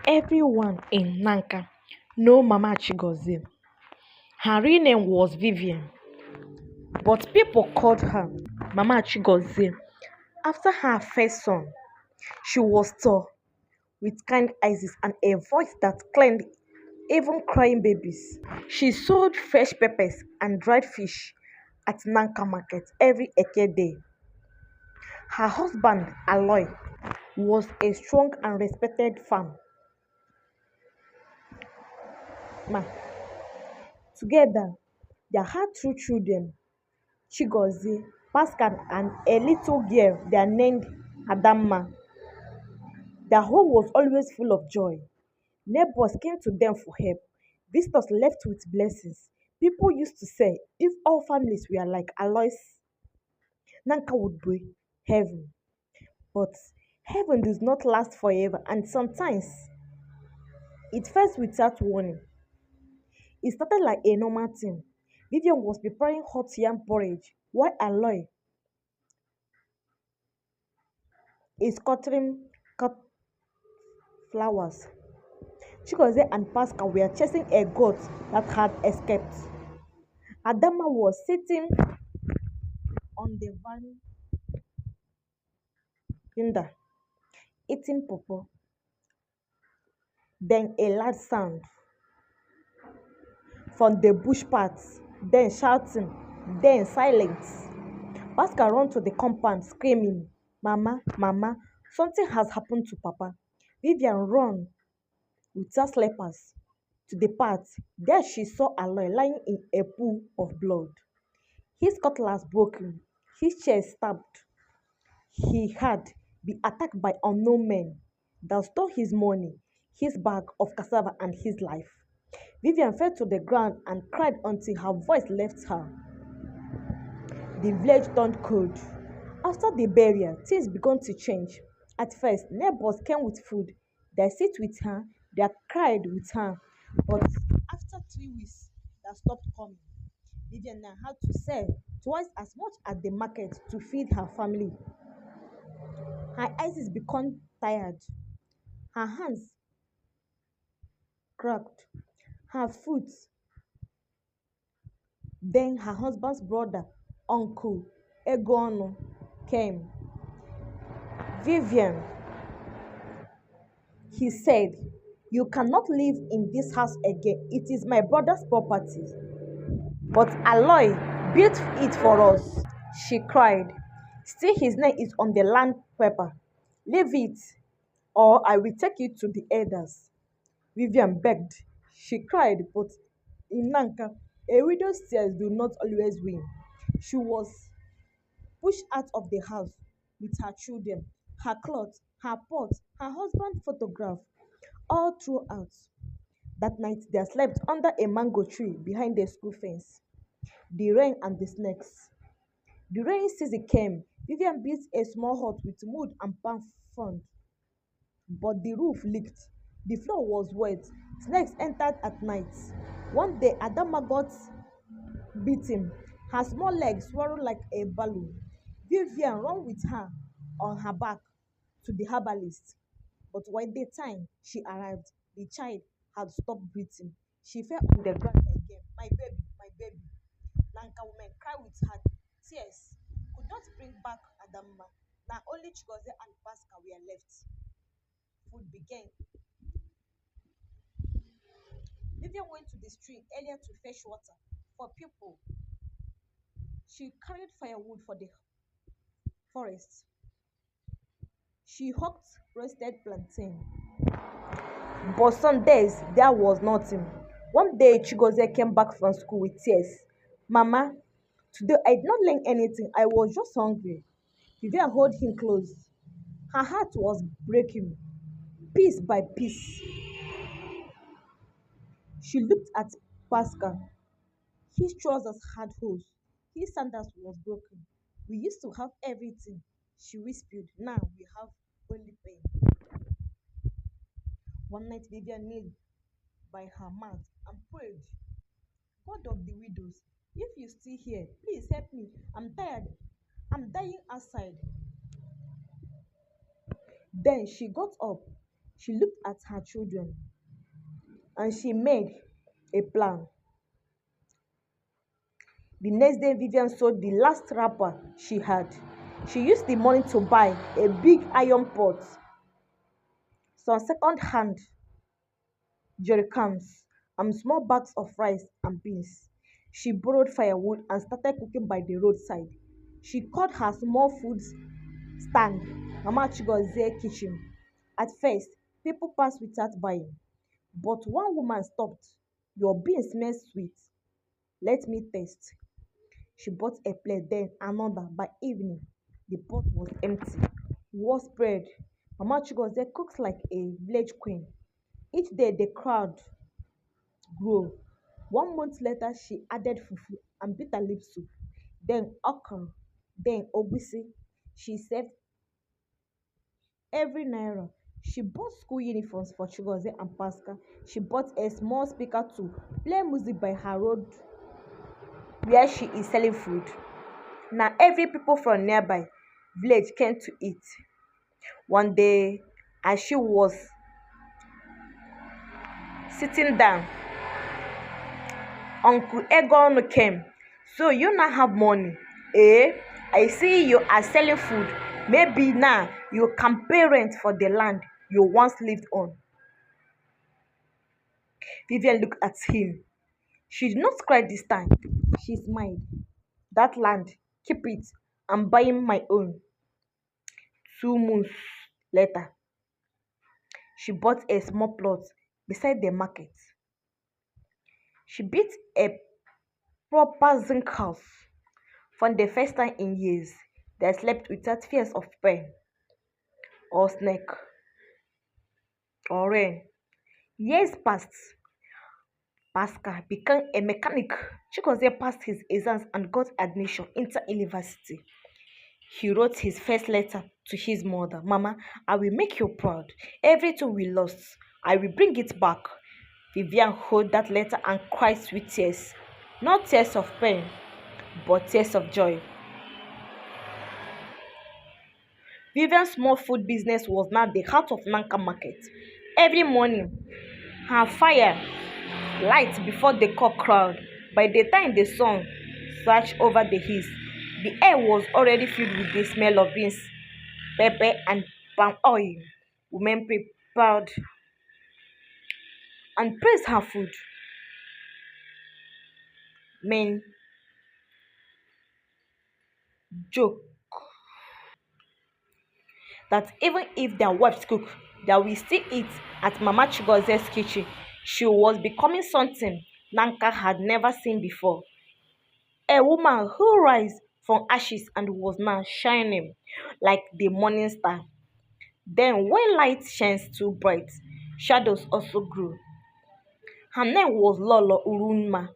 Everyone in Nnanke know Mama Chigozie. Her real name was Vivian, but people called her Mama Chigozie after her first son. She was tall, with kind eyes and a voice that claimed even crying babies. She sold fresh peppers and dried fish at Nnanke market every Eke day. Her husband, Aloy, was a strong and respected farmer. Together, they had two children, Chigozie, Pascal, and a little girl they named Adamma. Their home was always full of joy. Neighbors came to them for help. Visitors left with blessings. People used to say, if all families were like Alois, Nanka would be heaven. But heaven does not last forever, and sometimes it fades without warning. It started like a normal thing. Vivian was preparing hot yam porridge while Aloy is cutting cut flowers. Chigozie and Pascal were chasing a goat that had escaped. Adama was sitting on the veranda eating pawpaw. Then a loud sound from the bush paths, then shouting, then silence. Pascal ran to the compound screaming, Mama, Mama, something has happened to Papa. Vivian ran without slippers to the path. There she saw Aloy lying in a pool of blood. His cutlass broken, his chest stabbed. He had been attacked by unknown men that stole his money, his bag of cassava, and his life. Vivian fell to the ground and cried until her voice left her. The village turned cold. After the burial, things began to change. At first, neighbors came with food. They sit with her, they cried with her. But after 3 weeks, they stopped coming. Vivian now had to sell twice as much at the market to feed her family. Her eyes became tired, her hands cracked, her foot. Then her husband's brother, Uncle Egono, came. Vivian, he said, you cannot live in this house again. It is my brother's property. But Aloy built it for us. She cried. Still, his name is on the land paper. Leave it, or I will take you to the elders. Vivian begged. She cried, but in Nnanke, a widow's tears do not always win. She was pushed out of the house with her children, her clothes, her pot, her husband's photograph, all throughout. That night they slept under a mango tree behind the school fence. The rain and the snakes. The rainy season came. Vivian built a small hut with wood and palm frond, but the roof leaked. The floor was wet. Snakes entered at night. One day, Adama got beaten. Her small legs swelled like a balloon. Vivian ran with her on her back to the herbalist. But by the time she arrived, the child had stopped breathing. She fell on the ground again. My baby, my baby. Lanka woman cried with her tears. Could not bring back Adama. Now only Chigozie and Pascal were left. Food began. Vivian went to the stream earlier to fetch water for people. She carried firewood for the forest. She hawked roasted plantain. But some days there was nothing. One day Chigozie came back from school with tears. Mama, today I did not learn anything. I was just hungry. Vivian held him close. Her heart was breaking, piece by piece. She looked at Pascal. His trousers had holes. His sandals was broken. We used to have everything, she whispered. Now we have only pain. One night Vivian knelt by her mat and prayed, God of the widows, if you still here, please help me. I'm tired. I'm dying outside. Then she got up. She looked at her children and she made a plan. The next day, Vivian sold the last wrapper she had. She used the money to buy a big iron pot, some second-hand jerrycans, and small bags of rice and beans. She borrowed firewood and started cooking by the roadside. She called her small food stand Mama Chigozie kitchen. At first, people passed without buying, but one woman stopped. Your beans smell sweet. Let me taste. She bought a plate, then another. By evening, the pot was empty. War spread. Mama Chigozie cooks like a village queen. Each day, the crowd grew. 1 month later, she added fufu and bitter leaf soup, then okra, then ogusi. She served every naira. She bought school uniforms for Chigozie and Pascal. She bought a small speaker to play music by her road where she is selling food. Now every people from nearby village came to eat. One day, as she was sitting down, Uncle Egon came. So you now have money, eh? I see you are selling food. Maybe now you can pay rent for the land you once lived on. Vivian looked at him. She did not cry this time. She smiled. That land, keep it. I'm buying my own. 2 months later, she bought a small plot beside the market. She built a proper zinc house. For the first time in years, they slept without fears of pain or snake or rain. Years passed. Pascal became a mechanic. Chigozie passed his exams and got admission into university. He wrote his first letter to his mother. Mama, I will make you proud. Everything we lost, I will bring it back. Vivian held that letter and cried sweet tears. Not tears of pain, but tears of joy. Vivian's small food business was now the heart of Nnanke market. Every morning, her fire light before the cock crowd. By the time the sun surged over the hills, the air was already filled with the smell of beans, pepper, and palm oil. Women prepared and praised her food. Men joked that even if their wives cook, they will still eat at Mama Chigozie's kitchen. She was becoming something Nnanke had never seen before. A woman who rose from ashes and was now shining like the morning star. Then, when light shines too bright, shadows also grew. Her name was Lolo Urunma.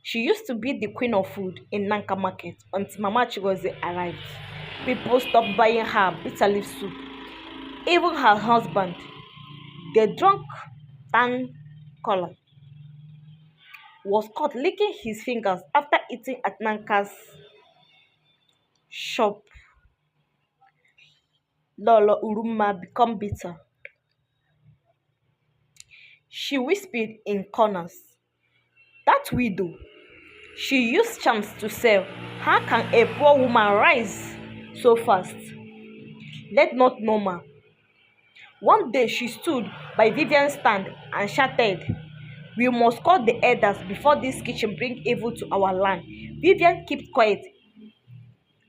She used to be the queen of food in Nnanke market until Mama Chigozie arrived. People stopped buying her bitter leaf soup. Even her husband, the drunk tan color, was caught licking his fingers after eating at Nnanke's shop. Lolo Uruma became bitter. She whispered in corners. That widow, she used charms to sell. How can a poor woman rise so fast? Let not normal. One day she stood by Vivian's stand and shouted, we must call the elders before this kitchen bring evil to our land. Vivian kept quiet.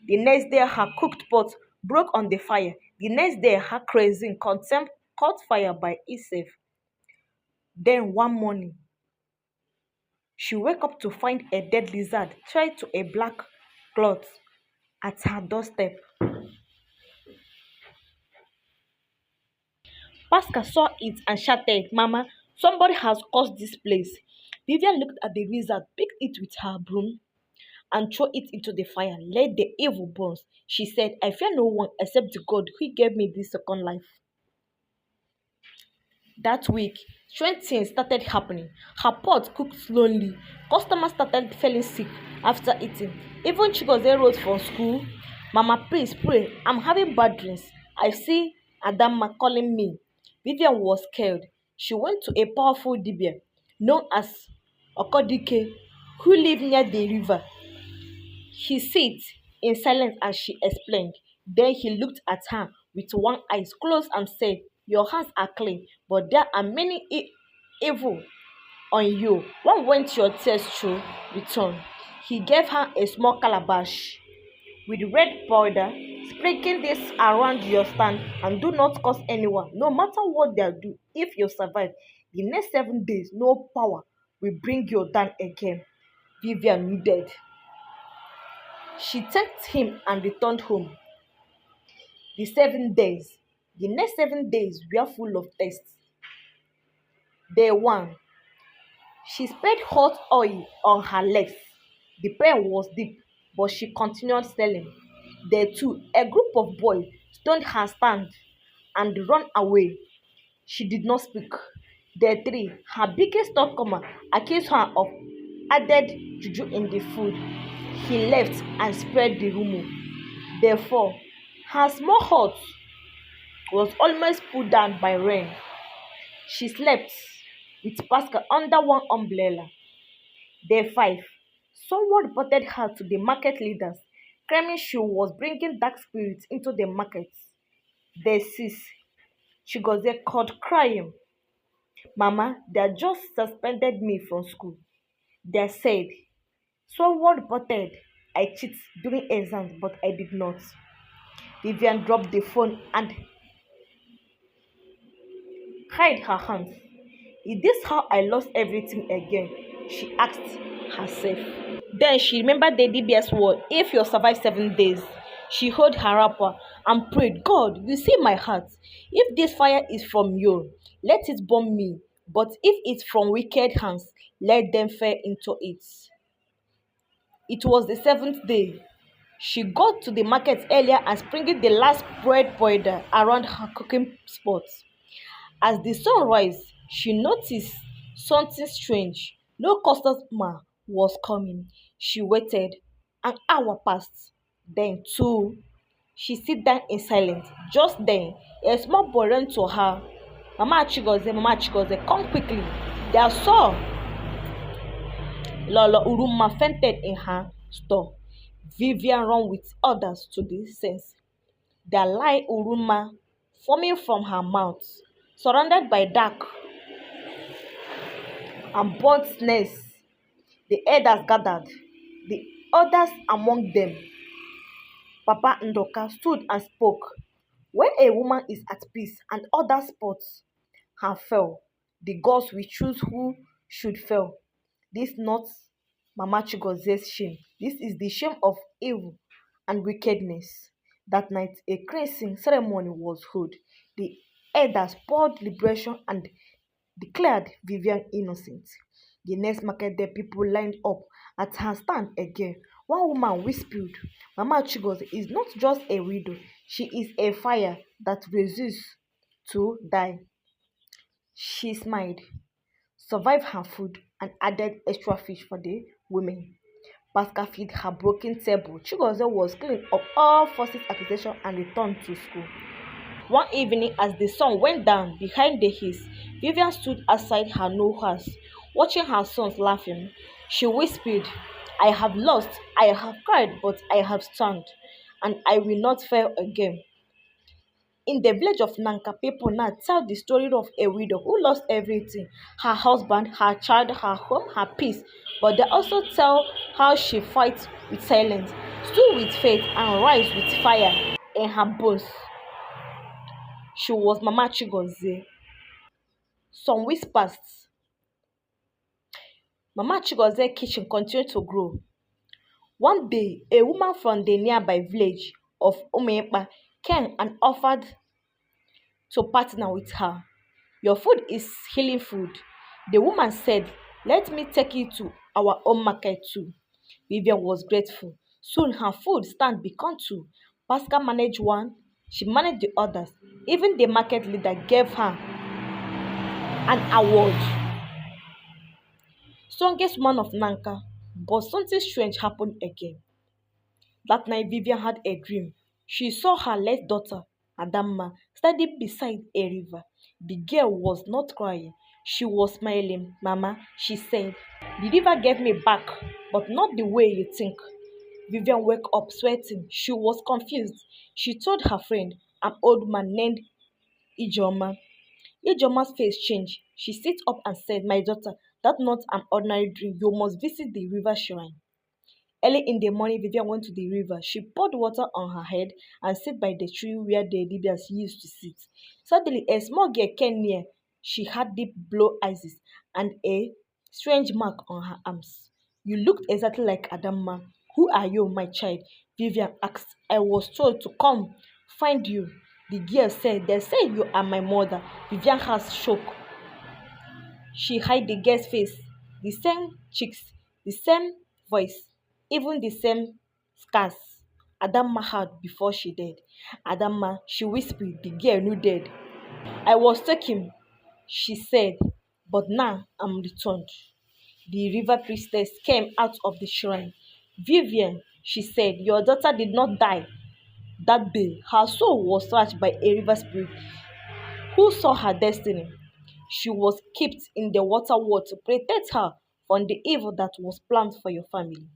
The next day her cooked pot broke on the fire. The next day her crazy contempt caught fire by itself. Then one morning, she woke up to find a dead lizard tied to a black cloth at her doorstep. Pascal saw it and shouted, Mama, somebody has caused this place. Vivian looked at the lizard, picked it with her broom, and threw it into the fire. Let the evil burn. She said, I fear no one except the God who gave me this second life. That week, strange things started happening. Her pot cooked slowly. Customers started feeling sick after eating. Even Chigozie wrote from school, Mama, please pray. I'm having bad dreams. I see Adama calling me. Vivian was scared. She went to a powerful Dibia known as Okodike who lived near the river. He sat in silence as she explained. Then he looked at her with one eye closed and said, "Your hands are clean, but there are many evil on you. One went your tears through return." He gave her a small calabash with red powder. "Sprinkle this around your stand and do not curse anyone, no matter what they do. If you survive the next 7 days, no power will bring you down again." Vivian nodded. She thanked him and returned home. The 7 days, the next 7 days were full of tests. Day 1, she sprayed hot oil on her legs. The pain was deep, but she continued selling. Day 2, a group of boys stoned her stand and ran away. She did not speak. Day 3, her biggest customer accused her of added juju in the food. He left and spread the rumor. Day 4, her small hut was almost pulled down by rain. She slept with Pascal under one umbrella. Day 5, someone reported her to the market leaders, claiming she was bringing dark spirits into the market. Day 6, Chigozie called crying, "Mama, they just suspended me from school." They said, "Someone reported I cheat during exams, but I did not." Vivian dropped the phone and hid her hands. "Is this how I lost everything again?" she asked herself. Then she remembered the DBS word, "If you survive 7 days." She held her wrapper and prayed, "God, you see my heart. If this fire is from you, let it burn me. But if it's from wicked hands, let them fall into it." It was the 7th day. She got to the market earlier and sprinkled the last bread powder around her cooking spot. As the sun rose, she noticed something strange. No customer was coming. She waited. An hour passed. Then two. She sat down in silence. Just then, a small boy ran to her. Mama Chigozie, come quickly." They saw Lolo Uruma fainted in her store. Vivian ran with others to the sense. There lay Uruma foaming from her mouth, surrounded by dark and burnt snails. The elders gathered. The others among them, Papa Ndoka, stood and spoke. "When a woman is at peace and others spot her fall, the gods will choose who should fall. This not Mama Chigozie's shame. This is the shame of evil and wickedness." That night, a cleansing ceremony was held. The elders poured liberation and declared Vivian innocent. The next market day, people lined up at her stand again. One woman whispered, "Mama Chigozie is not just a widow, she is a fire that refuses to die." She smiled, survived her food, and added extra fish for the women. Pascal fed her broken table. Chigozie was clean of all false accusations and returned to school. One evening, as the sun went down behind the hills, Vivian stood outside her new house, watching her sons laughing. She whispered, "I have lost, I have cried, but I have stand, and I will not fail again." In the village of Nnanke, people now tell the story of a widow who lost everything: her husband, her child, her home, her peace. But they also tell how she fights with silence, stood with faith, and rise with fire in her bones. She was Mama Chigozie. Some whispers. Mama Chigozie's kitchen continued to grow. One day, a woman from the nearby village of Umepa came and offered to partner with her. "Your food is healing food." The woman said, "Let me take you to our own market too." Vivian was grateful. Soon her food stand became two. Pascal managed one, she managed the others. Even the market leader gave her an award. Strongest man of Nnanke. But something strange happened again. That night, Vivian had a dream. She saw her late daughter, Adamma, standing beside a river. The girl was not crying. She was smiling. Mama, she said, the river gave me back, but not the way you think. Vivian woke up sweating. She was confused. She told her friend, an old man named Ijoma. Ijoma's face changed. She sat up and said, my daughter, that's not an ordinary dream. You must visit the river shrine. Early in the morning, Vivian went to the river. She poured water on her head and sat by the tree where the Libyans used to sit. Suddenly, a small girl came near. She had deep blue eyes and a strange mark on her arms. You looked exactly like Adamma. Who are you, my child? Vivian asked. I was told to come find you. The girl said, they say you are my mother. Vivian has shook. She hid the girl's face, the same cheeks, the same voice, even the same scars Adamma had before she died. Adamma, she whispered, the girl knew dead. I was taken, she said, but now I'm returned. The river priestess came out of the shrine. Vivian, she said, your daughter did not die that day. Her soul was touched by a river spirit who saw her destiny. She was kept in the water world to protect her from the evil that was planned for your family.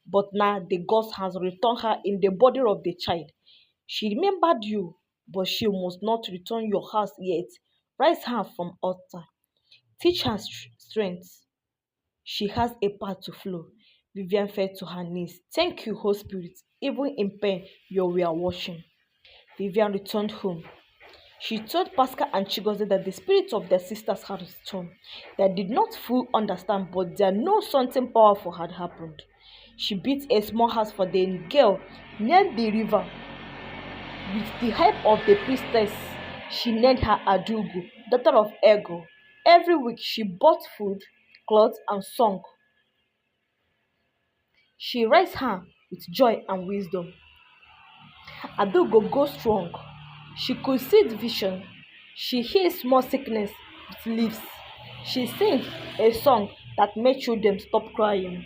But now the ghost has returned her in the body of the child. She remembered you, but she must not return your house yet. Rise her from altar. Teach her strength. She has a path to flow. Vivian fell to her knees. Thank you, Holy Spirit. Even in pain, you were watching. Vivian returned home. She told Pascal and Chigozie that the spirits of their sisters had returned. They did not fully understand, but they knew something powerful had happened. She built a small house for the girl near the river. With the help of the priestess, she named her Adugu, daughter of Ego. Every week she bought food, clothes, and song. She raised her with joy and wisdom. Adugo go strong. She could see the vision. She healed small sickness with leaves. She sings a song that made children stop crying.